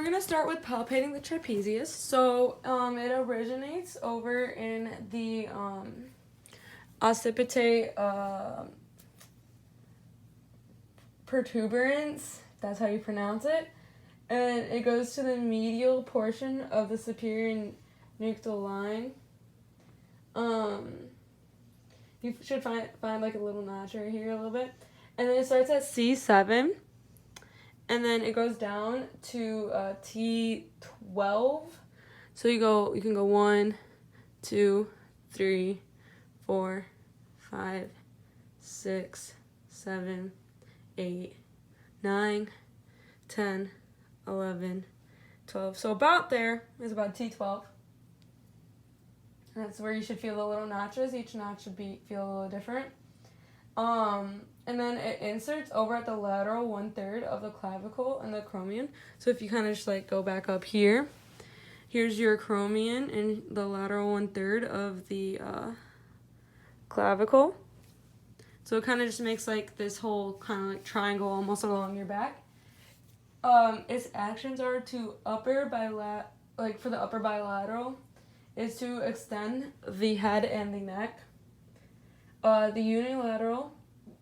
gonna start with palpating the trapezius. So it originates over in the occipitae protuberance. That's how you pronounce it. And it goes to the medial portion of the superior nuchal line. You should find like a little notch right here a little bit. And then it starts at C7. And then it goes down to T12. So you can go 1, 2, 3, 4, 5, 6, 7, 8, 9, 10, 11, 12. So about there is about T12. And that's where you should feel the little notches. Each notch should feel a little different. And then it inserts over at the lateral 1/3 of the clavicle and the acromion. So if you kind of just like go back up here, here's your acromion and the lateral 1/3 of the clavicle. So it kind of just makes like this whole kind of like triangle almost along your back. Its actions are to for the upper bilateral is to extend the head and the neck. The unilateral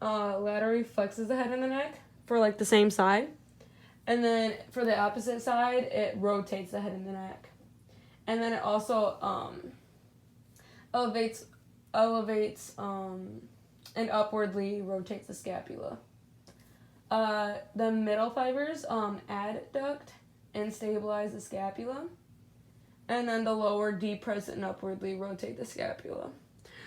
laterally flexes the head and the neck for like the same side, and then for the opposite side it rotates the head and the neck, and then it also elevates and upwardly rotates the scapula. The middle fibers adduct and stabilize the scapula, and then the lower depress and upwardly rotate the scapula.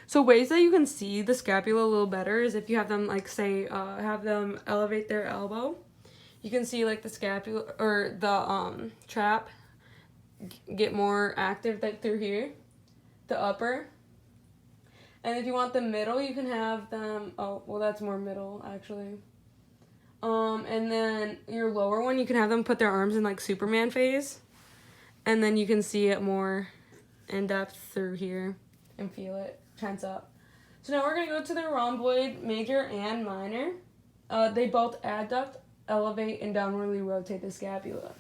So ways that you can see the scapula a little better is if you have them like say have them elevate their elbow. You can see like the scapula or the trap get more active like through here, the upper. And if you want the middle, you can have them. Oh, well, that's more middle actually. And then your lower one, you can have them put their arms in like Superman phase, and then you can see it more in depth through here and feel it tense up. So now we're going to go to the rhomboid major and minor. They both adduct, elevate, and downwardly rotate the scapula.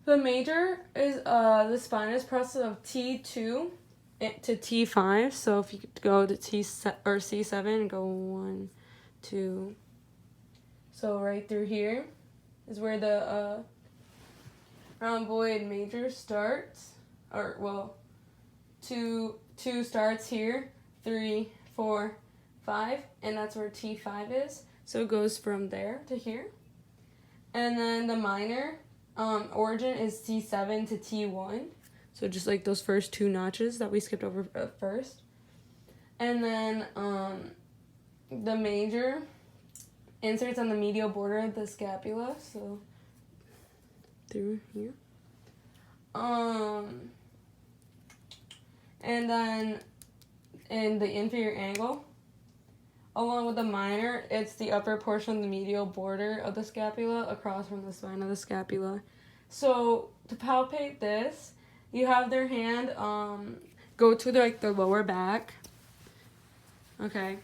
The major is the spinous process of T2 to T5. So if you could go to C7 and go 1, 2. So right through here is where the rhomboid major starts, or well, 2 starts here, 3, 4, 5, and that's where T5 is. So it goes from there to here. And then the minor origin is T7 to T1. So just like those first 2 notches that we skipped over first. And then the major inserts on the medial border of the scapula, so through here. And then in the inferior angle, along with the minor, it's the upper portion of the medial border of the scapula across from the spine of the scapula. So to palpate this, you have their hand go to their lower back. Okay.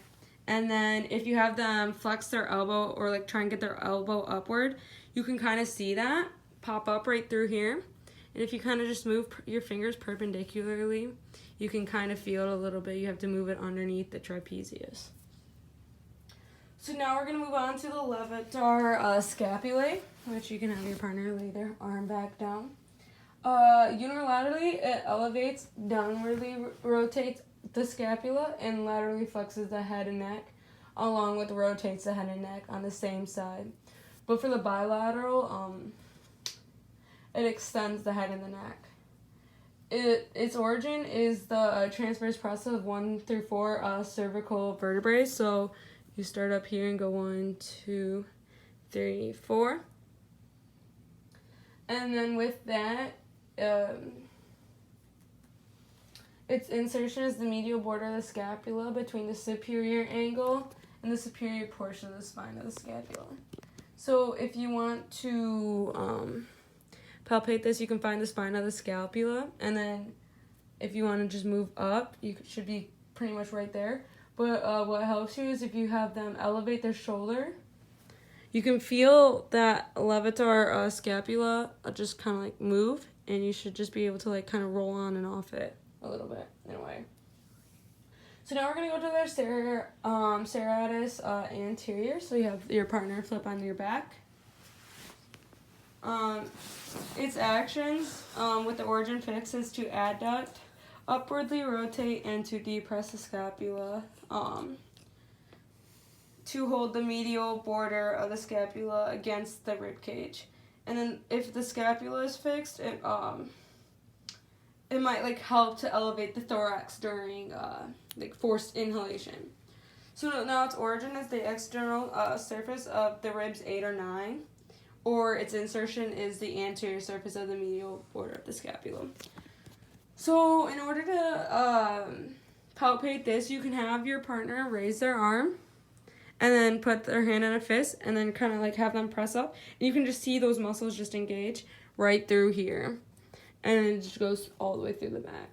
And then if you have them flex their elbow or like try and get their elbow upward, you can kind of see that pop up right through here. And if you kind of just move your fingers perpendicularly, you can kind of feel it a little bit. You have to move it underneath the trapezius. So now we're going to move on to the levator scapulae, which you can have your partner lay their arm back down. Unilaterally, it elevates, downwardly rotates the scapula, and laterally flexes the head and neck, along with rotates the head and neck on the same side. But for the bilateral, it extends the head and the neck. Its origin is the transverse process of 1 through 4 cervical vertebrae. So you start up here and go 1, 2, 3, 4. And then with that, its insertion is the medial border of the scapula between the superior angle and the superior portion of the spine of the scapula. So if you want to palpate this, you can find the spine of the scapula, and then if you want to just move up, you should be pretty much right there. But what helps you is if you have them elevate their shoulder, you can feel that levator scapula just kind of like move, and you should just be able to like kind of roll on and off it a little bit in a way. So now we're going to go to their serratus anterior. So you have your partner flip onto your back. Its actions with the origin fix is to adduct, upwardly rotate, and to depress the scapula to hold the medial border of the scapula against the rib cage. And then if the scapula is fixed, it might like help to elevate the thorax during like forced inhalation. So now its origin is the external surface of the ribs 8 or 9, or its insertion is the anterior surface of the medial border of the scapula. So in order to palpate this, you can have your partner raise their arm and then put their hand in a fist and then kind of like have them press up. And you can just see those muscles just engage right through here. And it just goes all the way through the back.